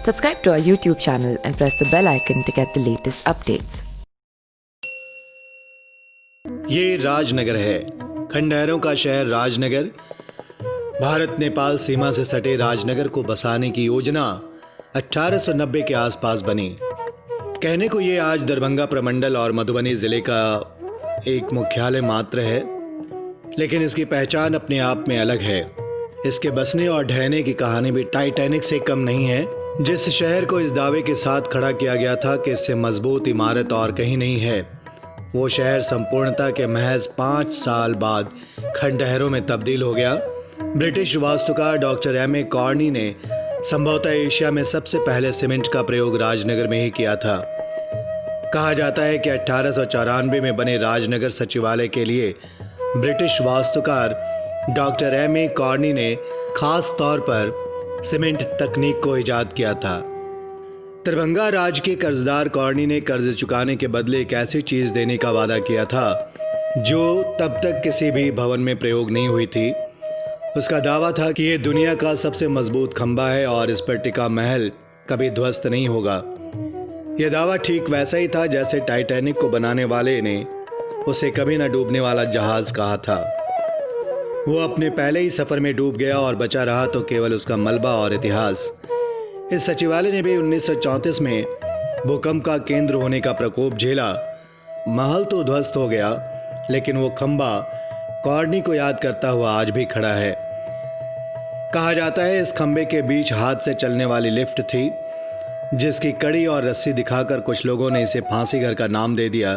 Subscribe to our YouTube channel and press the bell icon to get the latest updates. ये राजनगर है, खंडहरों का शहर राजनगर। भारत नेपाल सीमा से सटे राजनगर को बसाने की योजना 1890 के आसपास बनी। कहने को ये आज दरभंगा प्रमंडल और मधुबनी जिले का एक मुख्यालय मात्र है, लेकिन इसकी पहचान अपने आप में अलग है। इसके बसने और ढहने की कहानी भी टाइटैनिक से कम नहीं है। जिस शहर को इस दावे के साथ खड़ा किया गया था कि इससे मजबूत इमारत और कहीं नहीं है, वो शहर संपूर्णता के महज 5 साल बाद खंडहरों में तब्दील हो गया। ब्रिटिश वास्तुकार डॉक्टर एम ए कॉर्नी ने संभवतः एशिया में सबसे पहले सीमेंट का प्रयोग राजनगर में ही किया था। कहा जाता है कि 1894 में बने राजनगर सचिवालय के लिए ब्रिटिश वास्तुकार डॉक्टर एम ए कॉर्नी ने खास तौर पर सीमेंट तकनीक को इजाद किया था। दरभंगा राज्य के कर्जदार कॉर्नी ने कर्ज चुकाने के बदले एक ऐसी चीज देने का वादा किया था जो तब तक किसी भी भवन में प्रयोग नहीं हुई थी। उसका दावा था कि ये दुनिया का सबसे मजबूत खंभा है और इस पर टिका महल कभी ध्वस्त नहीं होगा। यह दावा ठीक वैसा ही था जैसे टाइटैनिक को बनाने वाले ने उसे कभी न डूबने वाला जहाज कहा था। वो अपने पहले ही सफर में डूब गया और बचा रहा तो केवल उसका मलबा और इतिहास। इस सचिवालय ने भी 1934 में भूकंप का केंद्र होने का प्रकोप झेला। महल तो ध्वस्त हो गया, लेकिन वो खंभा कॉर्नी को याद करता हुआ आज भी खड़ा है। कहा जाता है इस खंबे के बीच हाथ से चलने वाली लिफ्ट थी, जिसकी कड़ी और रस्सी दिखाकर कुछ लोगों ने इसे फांसी घर का नाम दे दिया,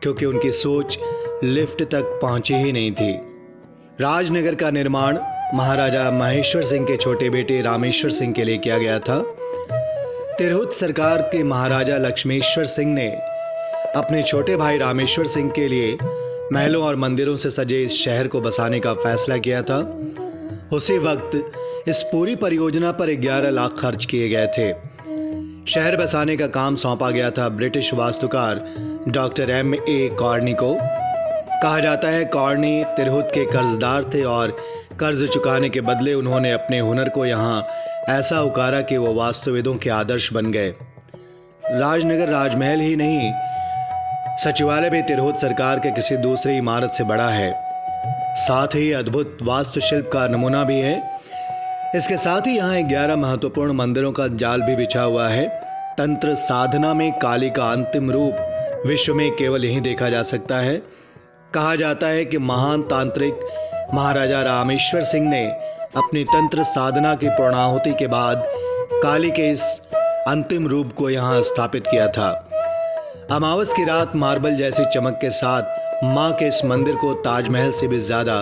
क्योंकि उनकी सोच लिफ्ट तक पहुंची ही नहीं थी। राजनगर का निर्माण महाराजा महेश्वर सिंह के छोटे बेटे रामेश्वर सिंह के लिए किया गया था। तिरहुत सरकार के महाराजा लक्ष्मेश्वर सिंह ने अपने छोटे भाई रामेश्वर सिंह के लिए महलों और मंदिरों से सजे इस शहर को बसाने का फैसला किया था। उसी वक्त इस पूरी परियोजना पर 11 लाख खर्च किए गए थे। शहर बसाने का काम सौंपा गया था ब्रिटिश वास्तुकार डॉक्टर एम ए कॉर्नी को। कहा जाता है कॉर्नी तिरहुत के कर्जदार थे और कर्ज चुकाने के बदले उन्होंने अपने हुनर को यहाँ ऐसा उकारा कि वो वास्तुविदों के आदर्श बन गए। राजनगर राजमहल ही नहीं, सचिवालय भी तिरहुत सरकार के किसी दूसरी इमारत से बड़ा है। साथ ही अद्भुत वास्तुशिल्प का नमूना भी है। इसके साथ ही यहाँ 11 महत्वपूर्ण मंदिरों का जाल भी बिछा हुआ है। तंत्र साधना में काली का अंतिम रूप विश्व में केवल यहीं देखा जा सकता है। कहा जाता है कि महान तांत्रिक महाराजा रामेश्वर सिंह ने अपनी तंत्र साधना की पूर्णाहुति के बाद काली के इस अंतिम रूप को यहाँ स्थापित किया था। अमावस की रात मार्बल जैसी चमक के साथ माँ के इस मंदिर को ताजमहल से भी ज्यादा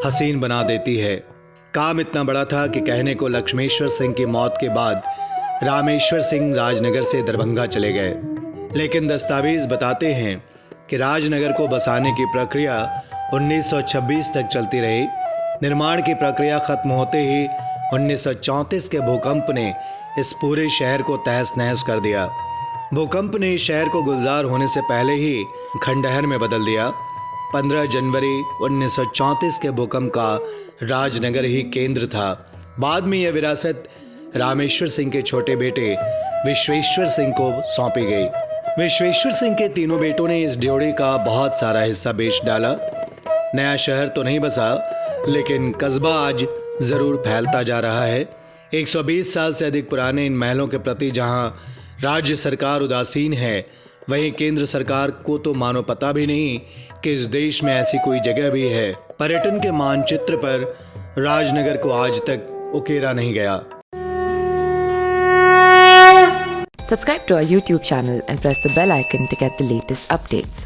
हसीन बना देती है। काम इतना बड़ा था कि कहने को लक्ष्मेश्वर सिंह की मौत के बाद रामेश्वर सिंह राजनगर से दरभंगा चले गए, लेकिन दस्तावेज बताते हैं कि राजनगर को बसाने की प्रक्रिया 1926 तक चलती रही। निर्माण की प्रक्रिया खत्म होते ही 1934 के भूकंप ने इस पूरे शहर को तहस नहस कर दिया। भूकंप ने इस शहर को गुलजार होने से पहले ही खंडहर में बदल दिया। 15 जनवरी 1934 के भूकंप का राजनगर ही केंद्र था। बाद में यह विरासत रामेश्वर सिंह के छोटे बेटे विश्वेश्वर सिंह को सौंपी गई। विश्वेश्वर सिंह के तीनों बेटों ने इस ड्योढ़ी का बहुत सारा हिस्सा बेच डाला। नया शहर तो नहीं बसा, लेकिन कस्बा आज जरूर फैलता जा रहा है। 120 साल से अधिक पुराने इन महलों के प्रति जहां राज्य सरकार उदासीन है, वहीं केंद्र सरकार को तो मानो पता भी नहीं कि इस देश में ऐसी कोई जगह भी है। पर्यटन के मानचित्र पर राजनगर को आज तक उकेरा नहीं गया। Subscribe to our YouTube channel and press the bell icon to get the latest updates.